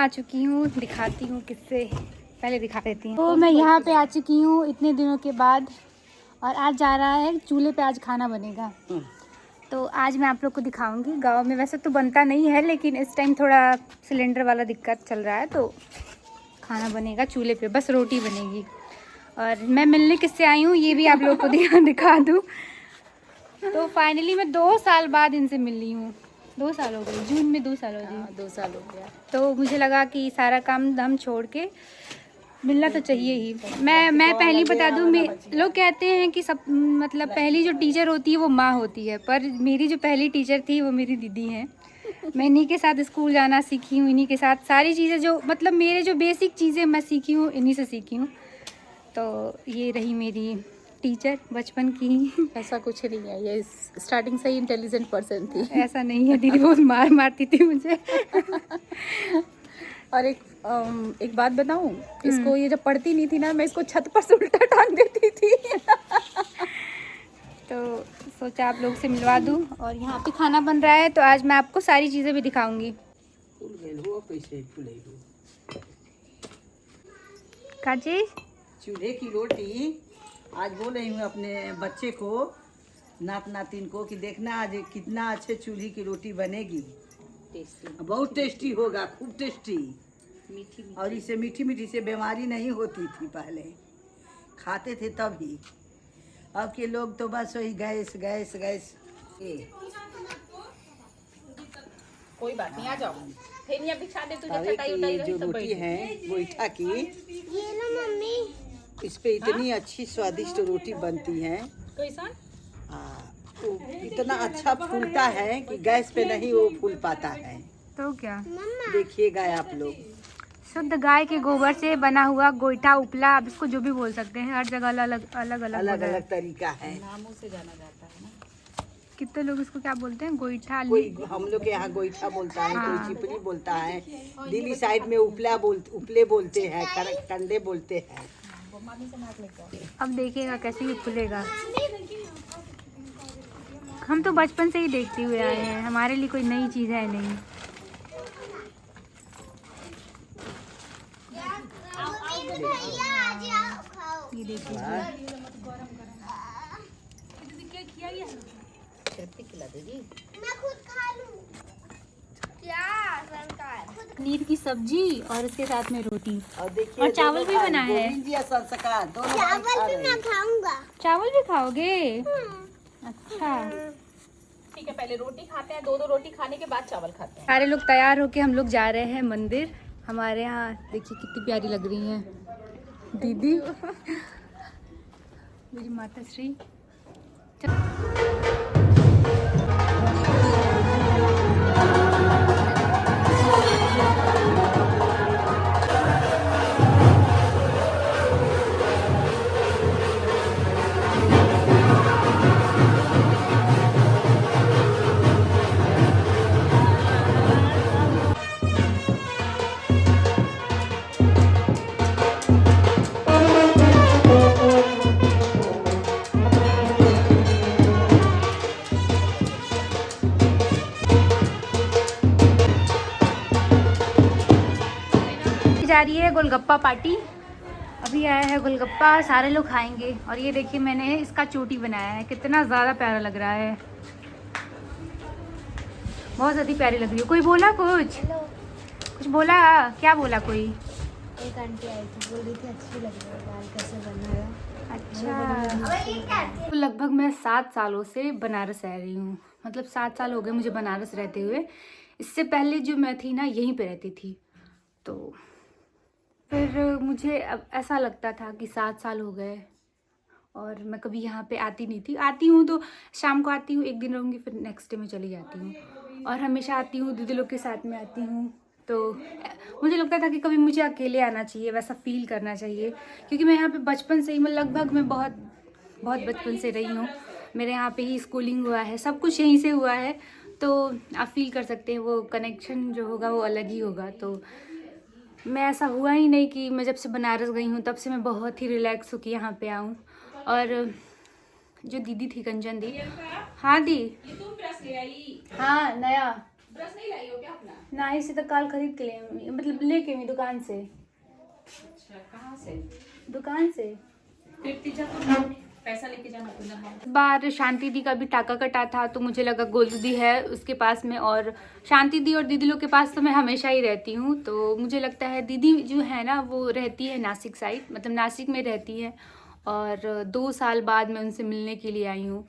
आ चुकी हूँ, दिखाती हूँ किससे, पहले दिखा देती हूँ। तो मैं यहाँ पे आ चुकी हूँ इतने दिनों के बाद, और आज जा रहा है चूल्हे पे, आज खाना बनेगा। तो आज मैं आप लोग को दिखाऊंगी। गांव में वैसे तो बनता नहीं है, लेकिन इस टाइम थोड़ा सिलेंडर वाला दिक्कत चल रहा है, तो खाना बनेगा चूल्हे पे, बस रोटी बनेगी। और मैं मिलने किससे आई हूँ ये भी आप लोग को दिखा दूँ। तो फाइनली मैं 2 साल बाद इनसे मिल रही हूँ। 2 साल हो गए, जून में 2 साल हो गए। 2 साल हो गया। तो मुझे लगा कि सारा काम धाम छोड़ के मिलना तो चाहिए ही। मैं पहली बता दूँ, लोग कहते हैं कि सब मतलब पहली जो टीचर होती है वो माँ होती है, पर मेरी जो पहली टीचर थी वो मेरी दीदी हैं। मैं इन्हीं के साथ स्कूल जाना सीखी हूँ, इन्हीं के साथ सारी चीज़ें, जो मतलब मेरे जो बेसिक चीज़ें मैं सीखी हूँ इन्हीं से सीखी हूँ। तो ये रही मेरी टीचर बचपन की। ऐसा कुछ नहीं है, ये स्टार्टिंग से ही इंटेलिजेंट पर्सन थी। ऐसा नहीं है, दीदी बहुत मारती थी मुझे। और एक बात बताऊं, इसको ये जब पढ़ती नहीं थी ना, मैं इसको छत पर से उल्टा टांग देती थी। तो सोचा आप लोग से मिलवा दूं। और यहाँ पे खाना बन रहा है, तो आज मैं आपको सारी चीज़ें भी दिखाऊंगी। क्या चीज़? चूल्हे की रोटी। आज बोल रही हूँ अपने बच्चे को, नात नातिन को, कि देखना आज कितना अच्छे चूल्हे की रोटी बनेगी। बहुत टेस्टी होगा, खूब टेस्टी। और इसे मीठी मीठी से बीमारी नहीं होती थी, पहले खाते थे तभी। अब के लोग तो बस वही गैस गैस गैस। कोई बात नहीं, आ जाओ। फेनिया बिछा दे तुझे, तवे चटाई की उटाई जो रही सब रोटी बैठ। है गोईठा की, ये लो मम्मी, इस पे इतनी अच्छी स्वादिष्ट रोटी बनती है। कैसा? वो इतना अच्छा फूलता है कि गैस पे नहीं वो फूल पाता है। तो क्या, देखिएगा आप लोग। शुद्ध गाय के गोबर से बना हुआ गोईठा, उपला, आप इसको जो भी बोल सकते हैं, हर जगह अलग अलग अलग अलग तरीका है। नामों से जाना जाता है ना। कितने लोग इसको क्या बोलते हैं, गोईठा। कोई हम लोग के यहाँ गोईठा बोलता है, हाँ। कोई चिपरी बोलता है, दिल्ली साइड में उपले बोलते हैं, कंडे बोलते हैं। अब देखिएगा कैसे ये फूलेगा। हम तो बचपन से ही देखते हुए आए हैं, हमारे लिए कोई नई चीज़ है नहीं। ये देखिए, पनीर की सब्जी और इसके साथ में रोटी, और देखिए, और चावल भी बना है। गोविंद जी या संस्कार दोनों चावल भी मैं खाऊंगा। चावल भी खाओगे? अच्छा। ठीक है, पहले रोटी खाते हैं, 2 रोटी खाने के बाद चावल खाते हैं। सारे लोग तैयार होके हम लोग जा रहे हैं मंदिर। हमारे यहाँ देखिए कितनी प्यारी लग रही हैं दीदी, मेरी माता श्री। जा रही है गोलगप्पा पार्टी। अभी आया है गोलगप्पा, सारे लोग खाएंगे। और ये देखिए मैंने इसका चोटी बनाया है, कितना ज़्यादा प्यारा लग रहा है, बहुत ज़्यादा प्यारी लग रही है। कोई बोला कुछ बोला? क्या बोला कोई? एक आंटी आई थी, बोल रही थी अच्छी लग रही है, दाल कैसे बनाया। अच्छा। तो लगभग मैं 7 सालों से बनारस रह रही हूँ, मतलब 7 साल हो गए मुझे बनारस रहते हुए। इससे पहले जो मैं थी ना, यहीं पे रहती थी। तो फिर मुझे अब ऐसा लगता था कि 7 साल हो गए और मैं कभी यहाँ पे आती नहीं थी। आती हूँ तो शाम को आती हूँ, एक दिन रहूँगी, फिर नेक्स्ट डे में चली जाती हूँ। और हमेशा आती हूँ, दीदी लोग के साथ में आती हूँ। तो मुझे लगता था कि कभी मुझे अकेले आना चाहिए, वैसा फील करना चाहिए, क्योंकि मैं यहाँ पे बचपन से ही, मैं लगभग मैं बहुत बचपन से रही हूँ। मेरे यहाँ पे ही स्कूलिंग हुआ है, सब कुछ यहीं से हुआ है। तो आप फील कर सकते हैं वो कनेक्शन जो होगा वो अलग ही होगा। तो मैं, ऐसा हुआ ही नहीं कि मैं जब से बनारस गई हूँ तब से मैं बहुत ही रिलैक्स होकर यहाँ पे आऊँ। और जो दीदी थी कंचन दी, हाँ दी, हाँ नया ब्रश नहीं लाई हो क्या अपना? ना इसे तो कल खरीद के ले, मतलब लेके मैं दुकान से। अच्छा, कहाँ से? दुकान से। फिर तीजा तो पैसा लेके जाना पड़ेगा। इस बार शांति दी का भी टाका कटा था तो मुझे लगा गोलू दी है उसके पास में, और शांति दी और दीदी लोग के पास तो मैं हमेशा ही रहती हूँ। तो मुझे लगता है दीदी जो है ना वो रहती है नासिक साइड, मतलब नासिक में रहती है, और 2 साल बाद मैं उनसे मिलने के लिए आई हूँ।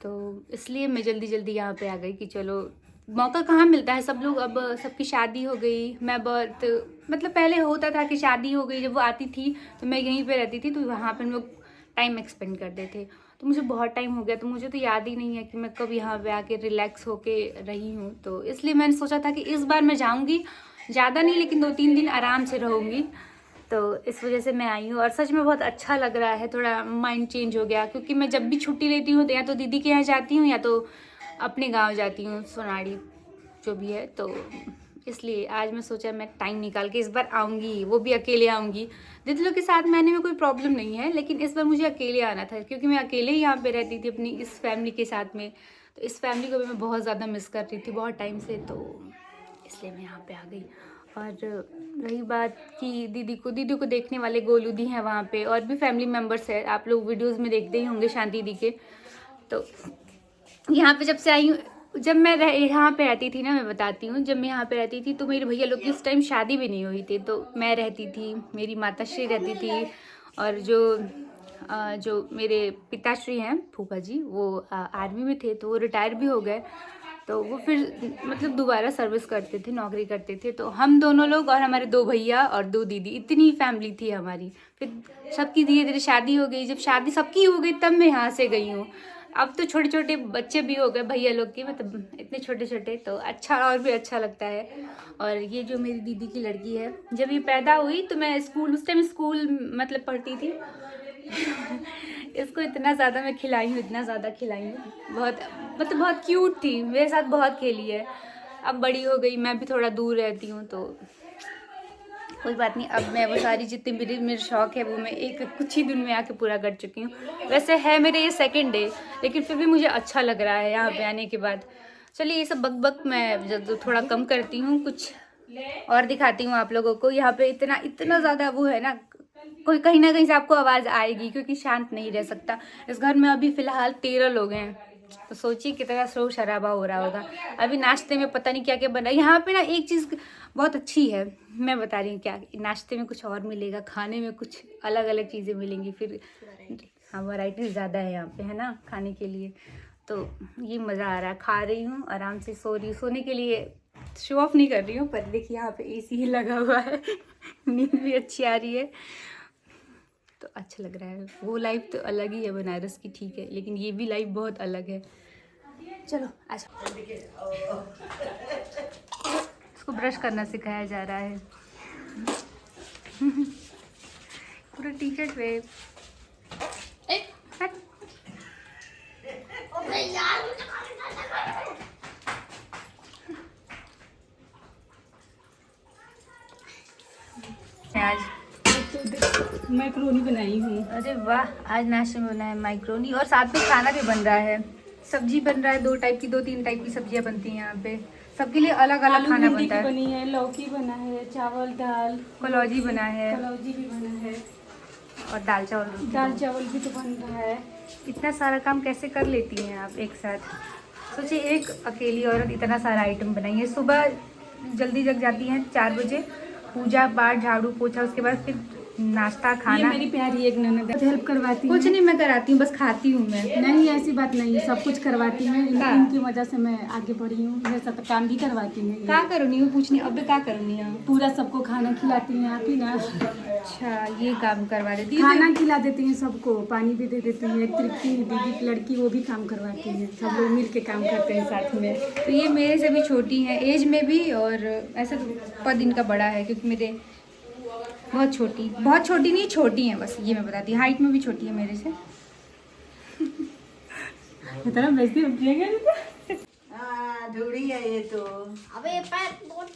तो इसलिए मैं जल्दी जल्दी यहाँ पे आ गई कि चलो, मौका कहाँ मिलता है। सब लोग, अब सबकी शादी हो गई, मैं बहुत, मतलब पहले होता था कि शादी हो गई जब वो आती थी तो मैं यहीं पे रहती थी, तो वहाँ पे हम लोग टाइम एक्सपेंड करते थे। तो मुझे बहुत टाइम हो गया, तो मुझे तो याद ही नहीं है कि मैं कब यहाँ पे आके रिलैक्स होके रही हूँ। तो इसलिए मैंने सोचा था कि इस बार मैं जाऊँगी, ज़्यादा नहीं लेकिन 2-3 दिन आराम से रहूँगी। तो इस वजह से मैं आई हूँ और सच में बहुत अच्छा लग रहा है, थोड़ा माइंड चेंज हो गया। क्योंकि मैं जब भी छुट्टी लेती हूँ तो या तो दीदी के यहाँ जाती हूँ या तो अपने गांव जाती हूँ, सोनाड़ी जो भी है। तो इसलिए आज मैं सोचा मैं टाइम निकाल के इस बार आऊँगी, वो भी अकेले आऊँगी। दीदी लोग के साथ में आने में कोई प्रॉब्लम नहीं है, लेकिन इस बार मुझे अकेले आना था क्योंकि मैं अकेले ही यहाँ पे रहती थी अपनी इस फैमिली के साथ में। तो इस फैमिली को भी मैं बहुत ज़्यादा मिस कर रही थी बहुत टाइम से, तो इसलिए मैं यहाँ पे आ गई। और रही बात कि दीदी को देखने वाले गोलू दी हैं वहाँ पे, और भी फैमिली मेम्बर्स हैं, आप लोग वीडियोज़ में देखते ही होंगे शांति दी के। तो यहाँ पे जब से आई हूँ, जब मैं यहाँ पे रहती थी ना, मैं बताती हूँ, जब मैं यहाँ पे रहती थी तो मेरे भैया लोग की उस टाइम शादी भी नहीं हुई थी। तो मैं रहती थी, मेरी माताश्री रहती थी, और जो मेरे पिताश्री हैं फूफा जी, वो आर्मी में थे, तो वो रिटायर भी हो गए। तो वो फिर मतलब दोबारा सर्विस करते थे, नौकरी करते थे। तो हम दोनों लोग और हमारे 2 भैया और 2 दीदी, इतनी फैमिली थी हमारी। फिर सबकी धीरे धीरे शादी हो गई। जब शादी सबकी हो गई तब मैं यहाँ से गई हूँ। अब तो छोटे छोटे बच्चे भी हो गए भैया लोग के, मतलब इतने छोटे छोटे, तो अच्छा और भी अच्छा लगता है। और ये जो मेरी दीदी की लड़की है, जब ये पैदा हुई तो मैं उस टाइम स्कूल मतलब पढ़ती थी। इसको इतना ज़्यादा मैं खिलाई हूँ, इतना ज़्यादा खिलाई हूँ, बहुत मतलब बहुत क्यूट थी, मेरे साथ बहुत खेली है। अब बड़ी हो गई, मैं भी थोड़ा दूर रहती हूँ, तो कोई बात नहीं। अब मैं वो सारी जितनी मेरे शौक़ है वो मैं कुछ ही दिन में आके पूरा कर चुकी हूँ। वैसे है मेरे ये 2nd डे, लेकिन फिर भी मुझे अच्छा लग रहा है यहाँ पे आने के बाद। चलिए ये सब बक मैं जब थोड़ा कम करती हूँ, कुछ और दिखाती हूँ आप लोगों को। यहाँ पे इतना ज़्यादा वो है ना, कोई कहीं ना कहीं से आपको आवाज़ आएगी क्योंकि शांत नहीं रह सकता। इस घर में अभी फ़िलहाल 13 लोग हैं, तो सोचिए कितना शोर शराबा हो रहा होगा। अभी नाश्ते में पता नहीं क्या क्या बन रहा है। यहाँ पे ना एक चीज़ बहुत अच्छी है, मैं बता रही हूँ क्या, नाश्ते में कुछ और मिलेगा, खाने में कुछ अलग अलग चीज़ें मिलेंगी। फिर हाँ, वैरायटीज़ ज़्यादा है यहाँ पे, है ना, खाने के लिए। तो ये मज़ा आ रहा है, खा रही हूँ आराम से, सो रही हूँ। सोने के लिए शो ऑफ नहीं कर रही हूँ, पर देखिए यहाँ पे AC ही लगा हुआ है। नींद भी अच्छी आ रही है, तो अच्छा लग रहा है। वो लाइफ तो अलग ही है बनारस की, ठीक है, लेकिन ये भी लाइफ बहुत अलग है। चलो अच्छा, इसको ब्रश करना सिखाया जा रहा है। पूरा टी-शर्ट पे आज मैक्रोनी बनाई हूँ। अरे वाह, आज नाश्ते में बना है मैक्रोनी, और साथ में खाना भी बन रहा है। सब्जी बन रहा है, 2-3 टाइप की सब्जियां बनती हैं यहाँ पे, सबके लिए अलग अलग खाना बनता है। बनी है, लौकी बना है, चावल दाल, कलौजी बना है, कलौजी भी बना है, और दाल चावल भी तो बन रहा है। इतना सारा काम कैसे कर लेती हैं आप एक साथ? सोचिए एक अकेली औरत इतना सारा आइटम बनाई है। सुबह जल्दी जग जाती हैं 4 बजे, पूजा पाठ झाड़ू पोछा, उसके बाद फिर नाश्ता खाना। मेरी प्यारी एक ननद हेल्प करवाती है। कुछ नहीं मैं कराती हूँ, बस खाती हूँ मैं। नहीं, ऐसी बात नहीं है, सब कुछ करवाती हैं। इनकी वजह से मैं आगे बढ़ी हूँ। ये सब काम भी करवाती हैं। क्या करूँगी हूँ पूछनी, अब क्या करूँगी है? पूरा सबको खाना खिलाती हैं आप ही ना? अच्छा, ये काम करवा देती है। खाना खिला देती हैं सबको, पानी भी दे देती हैं। तृप्ति दीदी की लड़की, वो भी काम करवाती हैं। सब लोग मिल के काम करते हैं साथ में। तो ये मेरे से भी छोटी हैं एज में भी, और ऐसे तो पद इनका बड़ा है क्योंकि मेरे बहुत छोटी नहीं, छोटी हैं बस, ये मैं बताती हूँ। हाइट में भी छोटी है मेरे से। इतना बेइज्जती होती है। ढूढ़ी है ये तो। अबे पैर बहुत